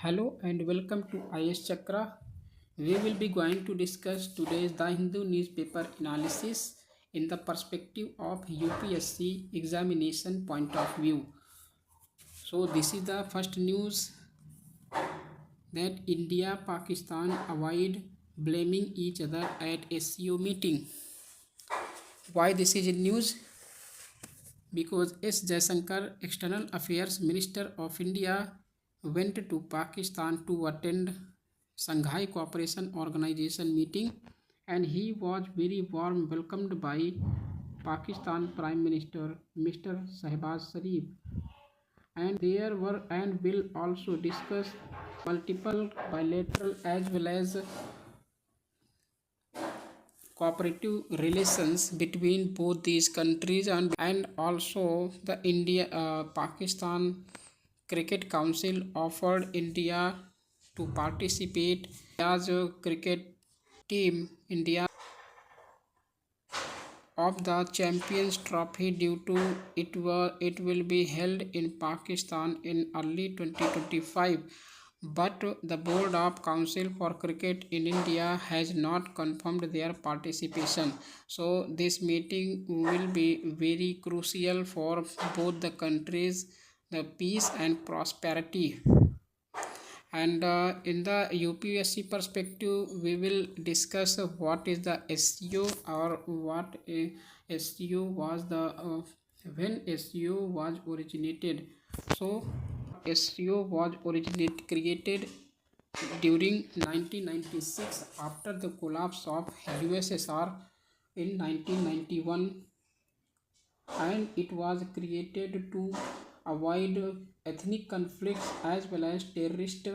Hello and welcome to IS Chakra. We will be going to discuss today's The Hindu newspaper analysis in the perspective of UPSC examination point of view. So this is the first news that India Pakistan avoid blaming each other at SCO meeting. Why this is in news? Because S. Jaishankar, External Affairs Minister of India, went to Pakistan to attend Shanghai Cooperation Organization meeting, and he was very warm welcomed by Pakistan Prime Minister Mr. Shehbaz Sharif, and there were and will also discuss multiple bilateral as well as cooperative relations between both these countries, and also the India Pakistan Cricket Council offered India to participate as a cricket team India of the Champions Trophy due to it will be held in Pakistan in early 2025, but the Board of Council for Cricket in India has not confirmed their participation. So this meeting will be very crucial for both the countries, the peace and prosperity. And in the UPSC perspective, we will discuss what is the SEO, or what a SEO was the when SEO was originated. So SEO was created during 1996 after the collapse of USSR in 1991, and it was created to avoid ethnic conflicts as well as terrorist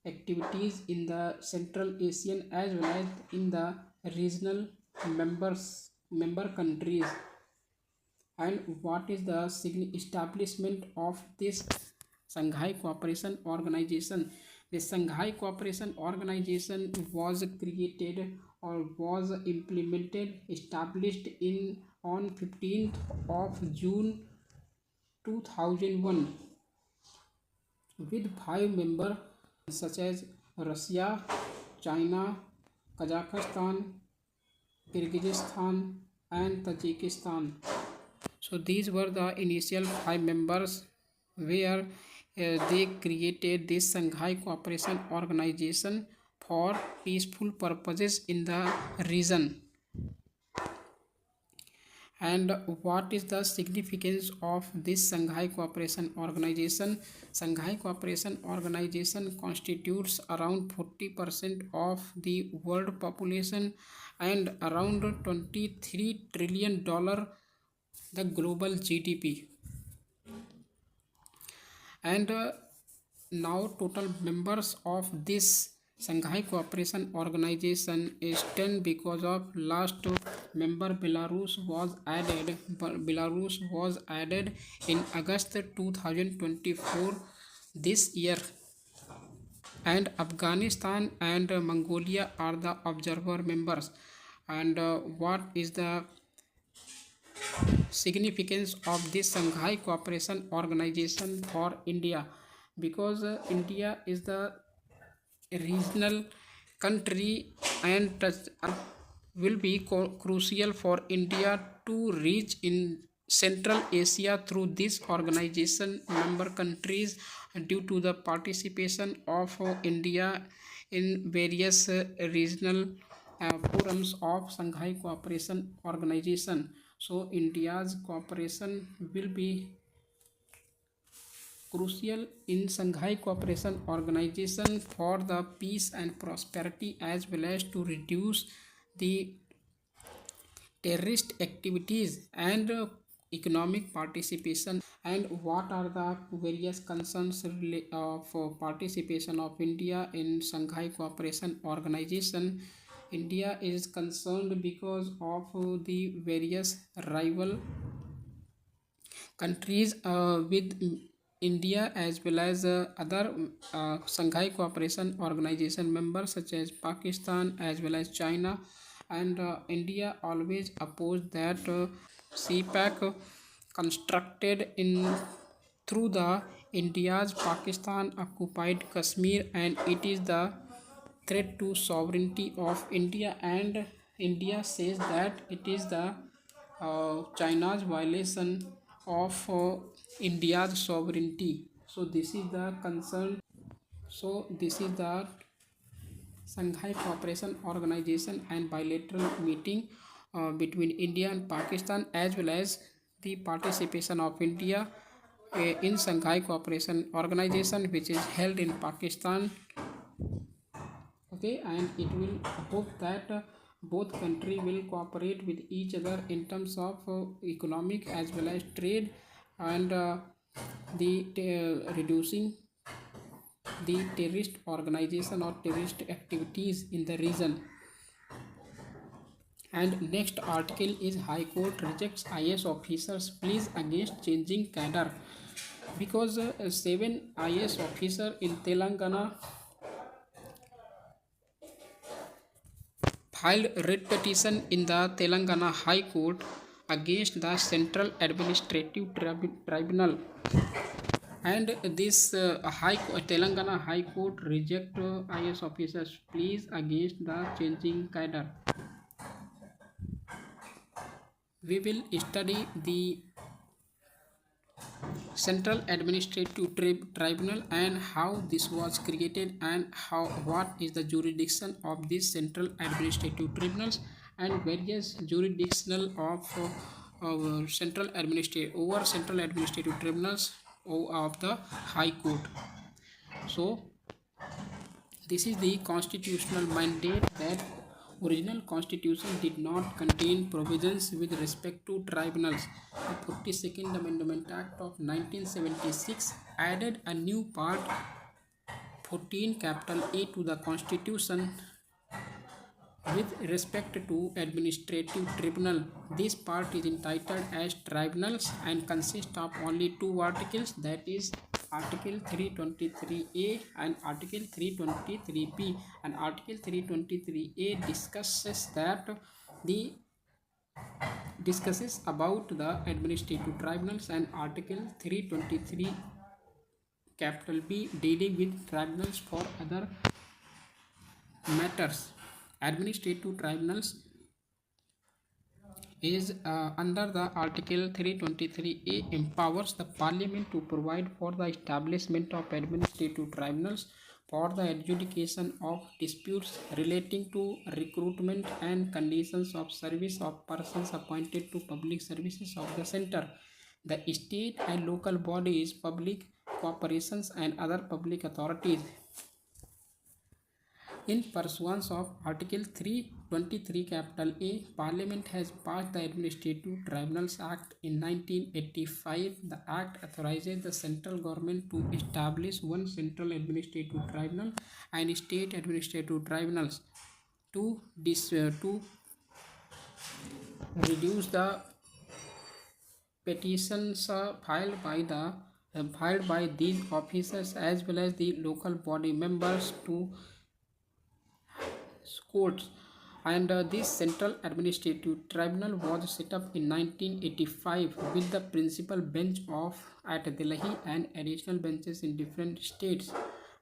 activities in the Central Asian as well as in the regional member countries. And what is the establishment of this Shanghai Cooperation Organization? The Shanghai Cooperation Organization was created or was implemented, established in on 15th of June 2001, with 5 members such as Russia, China, Kazakhstan, Kyrgyzstan, and Tajikistan. So these were the initial 5 members where they created this Shanghai Cooperation Organization for peaceful purposes in the region. And what is the significance of this Shanghai Cooperation Organization? Shanghai Cooperation Organization constitutes around 40% of the world population and around $23 trillion the global GDP. And now total members of this Shanghai Cooperation Organization is 10 because of last member Belarus was added. Belarus was added in August 2024 this year, and Afghanistan and Mongolia are the observer members. And what is the significance of this Shanghai Cooperation Organization for India? Because India is the regional country, and will be crucial for India to reach in Central Asia through this organization member countries due to the participation of India in various regional forums of Shanghai Cooperation Organization. So India's cooperation will be crucial in Shanghai Cooperation Organization for the peace and prosperity as well as to reduce the terrorist activities and economic participation. And what are the various concerns of participation of India in Shanghai Cooperation Organization? India is concerned because of the various rival countries with India as well as other Shanghai Cooperation Organization members such as Pakistan as well as China. And India always opposed that CPAC constructed in through the India's Pakistan occupied Kashmir and it is the threat to sovereignty of India, and India says that it is the China's violation of India's sovereignty. So this is the concern. So this is the Shanghai Cooperation Organization and bilateral meeting between India and Pakistan, as well as the participation of India in Shanghai Cooperation Organization, which is held in Pakistan. Okay, and it will hope that both country will cooperate with each other in terms of economic as well as trade, and the reducing the terrorist organization or terrorist activities in the region. And next article is High Court rejects IS officers pleas against changing cadre, because 7 IS officer in Telangana filed writ petition in the Telangana High Court against the Central Administrative Tribunal, and this Telangana High Court reject IS officers pleas against the changing cadre. We will study the Central Administrative Tribunal and how this was created, and what is the jurisdiction of these Central Administrative Tribunals, and various jurisdictional of Central Administrative Tribunals of the High Court. So this is the constitutional mandate that original constitution did not contain provisions with respect to tribunals. The 42nd Amendment Act of 1976 added a new part 14 capital A to the constitution with respect to administrative tribunal. This part is entitled as tribunals and consists of only 2 articles, that is Article 323A and Article 323B. And Article 323A discusses about the administrative tribunals, and Article 323 capital B dealing with tribunals for other matters. Administrative tribunals is under the Article 323A empowers the Parliament to provide for the establishment of administrative tribunals for the adjudication of disputes relating to recruitment and conditions of service of persons appointed to public services of the centre, the state and local bodies, public corporations and other public authorities. In pursuance of Article 323 capital A, Parliament has passed the Administrative Tribunals Act in 1985. The Act authorizes the central government to establish one central administrative tribunal and state administrative tribunals to reduce the petitions filed by these officers as well as the local body members to courts. And this central administrative tribunal was set up in 1985 with the principal bench at Delhi and additional benches in different states.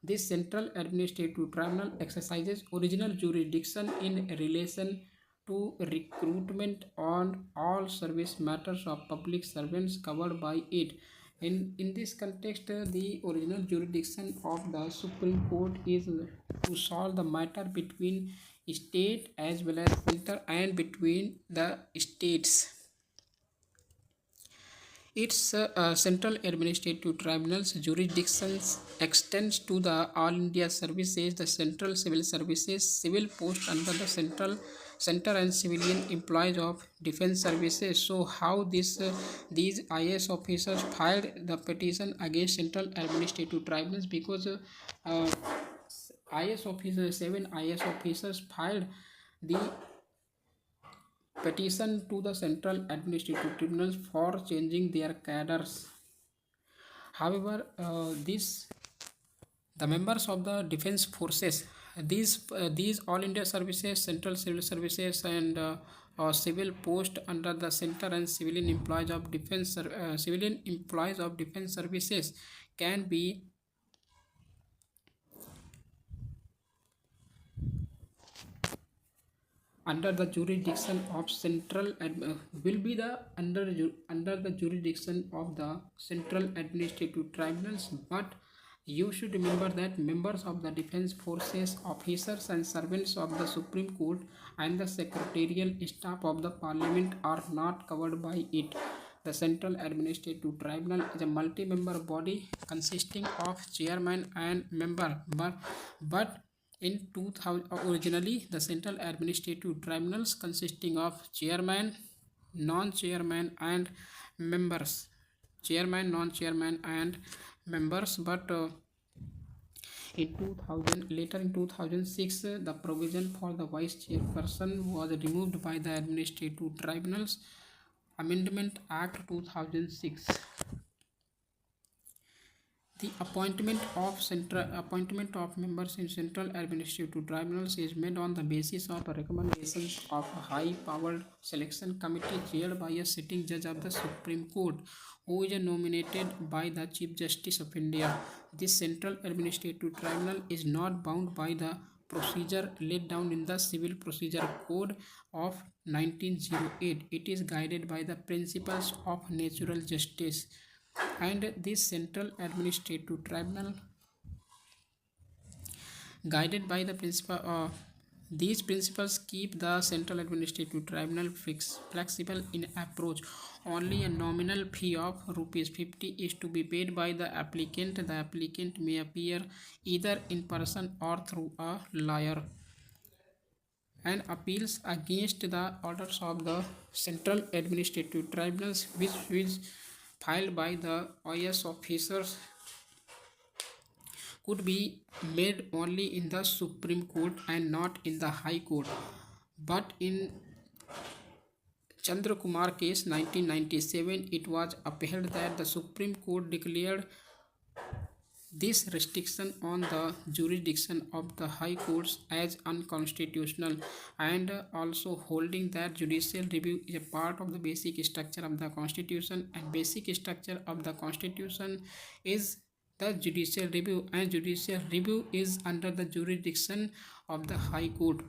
This central administrative tribunal exercises original jurisdiction in relation to recruitment on all service matters of public servants covered by it. In this context, the original jurisdiction of the Supreme Court is to solve the matter between state as well as center and between the states. Its Central Administrative Tribunal's jurisdictions extends to the All India Services, the Central Civil Services, civil posts under the center and civilian employees of defense services. So how these IS officers filed the petition against Central Administrative Tribunals? Because IS officers, 7 IS officers filed the petition to the Central Administrative Tribunals for changing their cadres. However, the members of the defense forces These all India services, central civil services, and civil post under the center and civilian employees of defense services can be under the jurisdiction of will be the under the jurisdiction of the central administrative tribunals. But you should remember that members of the defense forces, officers and servants of the Supreme Court, and the secretarial staff of the parliament are not covered by it. The Central Administrative Tribunal is a multi-member body consisting of chairman and member, but in 2000, originally the Central Administrative Tribunals consisting of chairman, non-chairman and members. Chairman, non-chairman and members, but in 2000, later in 2006, the provision for the vice chairperson was removed by the Administrative Tribunals Amendment Act 2006. The appointment of members in central administrative tribunals is made on the basis of recommendations of a high-powered selection committee chaired by a sitting judge of the Supreme Court, who is nominated by the Chief Justice of India. This central administrative tribunal is not bound by the procedure laid down in the Civil Procedure Code of 1908. It is guided by the principles of natural justice, and this central administrative tribunal guided by the principle these principles keep the central administrative tribunal flexible in approach. Only a nominal fee of rupees 50 is to be paid by the applicant. The applicant may appear either in person or through a lawyer, and appeals against the orders of the central administrative tribunals, which is filed by the OAS officers, could be made only in the Supreme Court and not in the High Court. But in Chandra Kumar case 1997, it was upheld that the Supreme Court declared this restriction on the jurisdiction of the high courts as unconstitutional, and also holding that judicial review is a part of the basic structure of the constitution, and basic structure of the constitution is the judicial review, and judicial review is under the jurisdiction of the high court.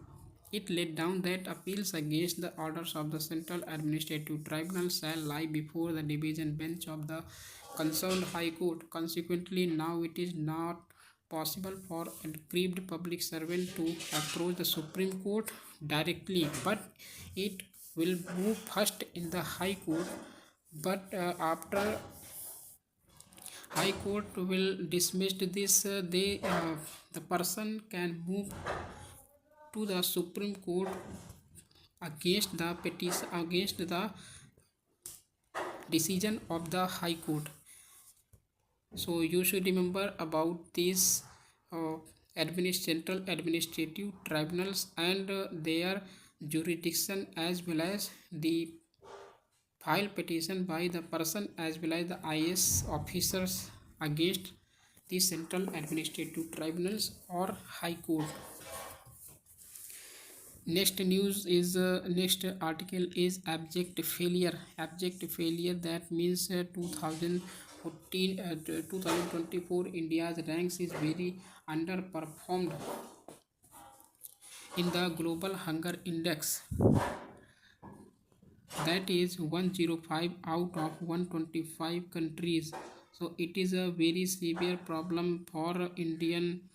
It laid down that appeals against the orders of the central administrative tribunal shall lie before the division bench of the concerned high court. Consequently, now it is not possible for a aggrieved public servant to approach the Supreme Court directly, but it will move first in the high court. But after high court will dismiss this, the person can move to the Supreme Court against the petition, against the decision of the High Court. So you should remember about these central administrative tribunals and their jurisdiction, as well as the file petition by the person as well as the IS officers against the central administrative tribunals or High Court. Next news is next article is abject failure. Abject failure, that means 2024 India's ranks is very underperformed in the global hunger index, that is 105 out of 125 countries. So it is a very severe problem for Indian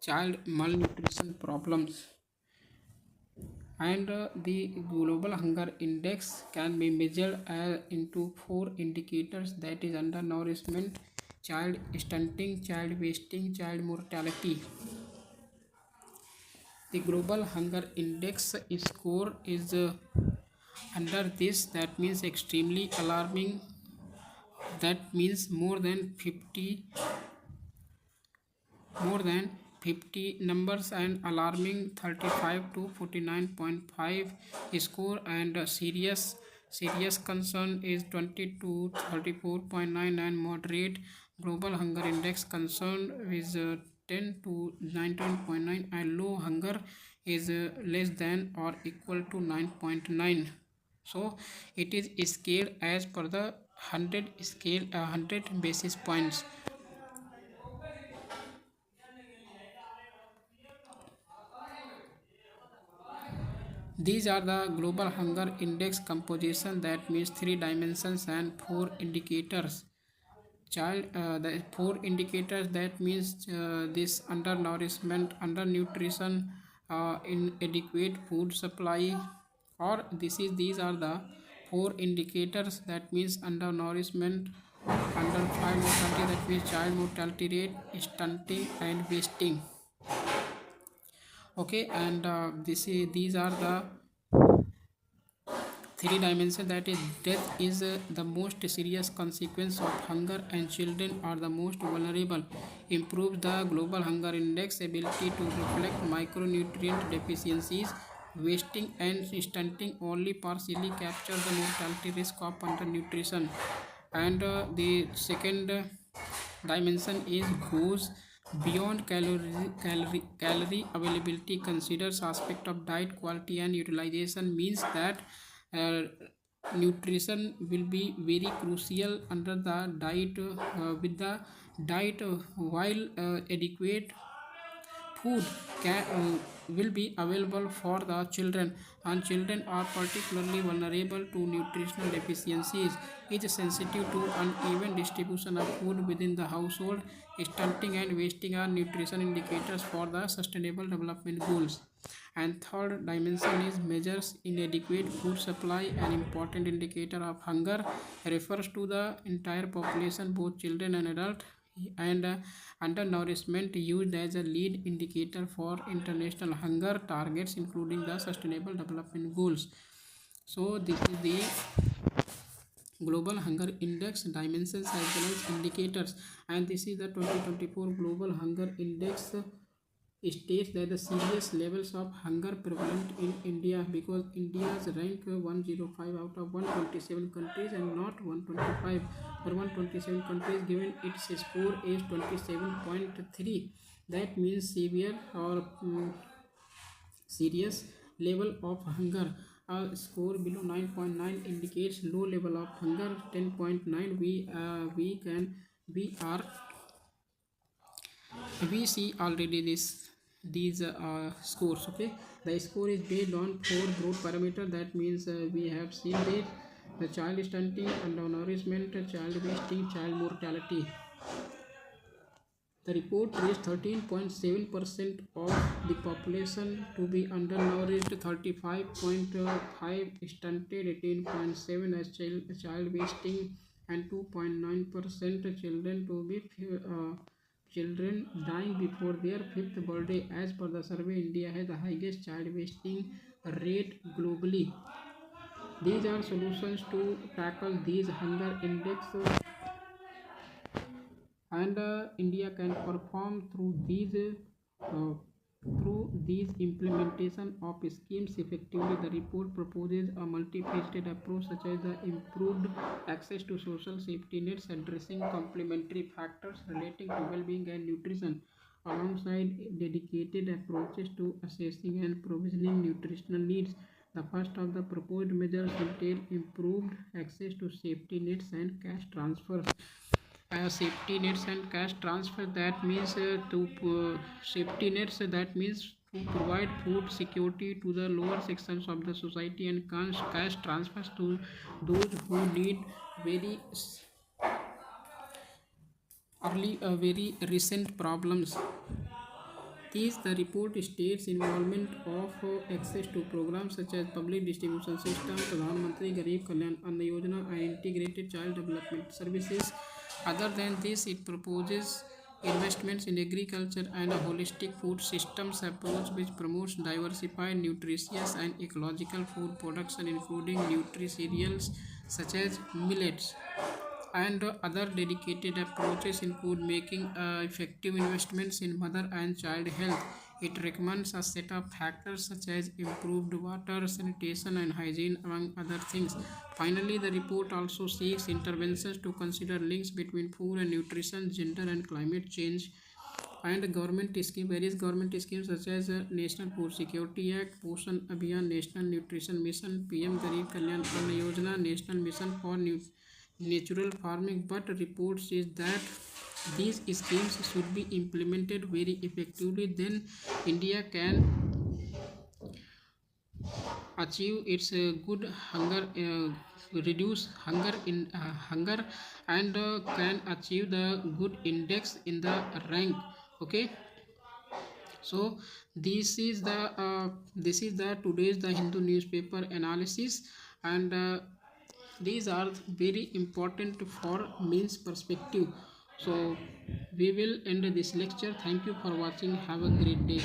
child malnutrition problems, and the global hunger index can be measured into 4 indicators, that is undernourishment, child stunting, child wasting, child mortality. The global hunger index score is under this, that means extremely alarming, that means more than 50 numbers, and alarming 35 to 49.5 score, and serious concern is 20 to 34.9, and moderate global hunger index concern is 10 to 19.9, and low hunger is less than or equal to 9.9. So it is scaled as per the 100 scale, 100 basis points. These are the global hunger index composition, that means three dimensions and four indicators. The four indicators, that means this undernourishment, undernutrition, inadequate food supply, or these are the four indicators, that means undernourishment, under 5 mortality, that means child mortality rate, stunting and wasting. Okay, and these are the three dimension, that is death is the most serious consequence of hunger, and children are the most vulnerable. Improves the global hunger index ability to reflect micronutrient deficiencies. Wasting and stunting only partially capture the mortality risk of undernutrition. And the second dimension is goes beyond calorie availability, considers aspect of diet quality and utilization, means that uh, nutrition will be very crucial under the diet, with the diet, while adequate food will be available for the children, and children are particularly vulnerable to nutritional deficiencies, is sensitive to uneven distribution of food within the household. Stunting and wasting are nutrition indicators for the sustainable development goals. And third dimension is measures inadequate food supply. An important indicator of hunger refers to the entire population, both children and adult, and undernourishment used as a lead indicator for international hunger targets, including the sustainable development goals. So this is the global hunger index dimensions as well as indicators, and this is the 2024 global hunger index. States that the serious levels of hunger prevalent in India, because India's rank 105 out of 127 countries and not 125. For 127 countries, given its score is 27.3. That means severe or serious level of hunger. A score below 9.9 indicates low level of hunger. 10.9, we see already these scores. Okay, the score is based on four broad parameters, that means we have seen the child stunting, undernourishment, child wasting, child mortality. The report reached 13.7% of the population to be undernourished, 35.5 stunted, 18.7 as child wasting, and 2.9% children to be children dying before their fifth birthday. As per the survey, India has the highest child wasting rate globally. These are solutions to tackle these hunger index, and India can perform uh, through these implementation of schemes effectively. The report proposes a multifaceted approach, such as the improved access to social safety nets, addressing complementary factors relating to well-being and nutrition, alongside dedicated approaches to assessing and provisioning nutritional needs. The first of the proposed measures entail improved access to safety nets and cash transfers. Safety nets and cash transfer, that means safety nets, that means to provide food security to the lower sections of the society, and cash transfers to those who need very very recent problems. These the report states involvement of access to programs such as public distribution system, Pradhan Mantri Garib Kalyan Anna Yojana, and integrated child development services. Other than this, it proposes investments in agriculture and a holistic food systems approach, which promotes diversified, nutritious and ecological food production, including nutri-cereals such as millets. And other dedicated approaches include making effective investments in mother and child health. It recommends a set of factors such as improved water, sanitation, and hygiene, among other things. Finally, the report also seeks interventions to consider links between food and nutrition, gender, and climate change. And government scheme, various government schemes such as National Food Security Act, Poshan Abhiyan, National Nutrition Mission, PM Garib Kalyan Anna Yojana, National Mission for Natural Farming. But report says that these schemes should be implemented very effectively, then India can achieve its good hunger, reduce hunger, and can achieve the good index in the rank. Okay, so this is the today's the Hindu newspaper analysis, and these are very important for means perspective. So we will end this lecture. Thank you for watching. Have a great day.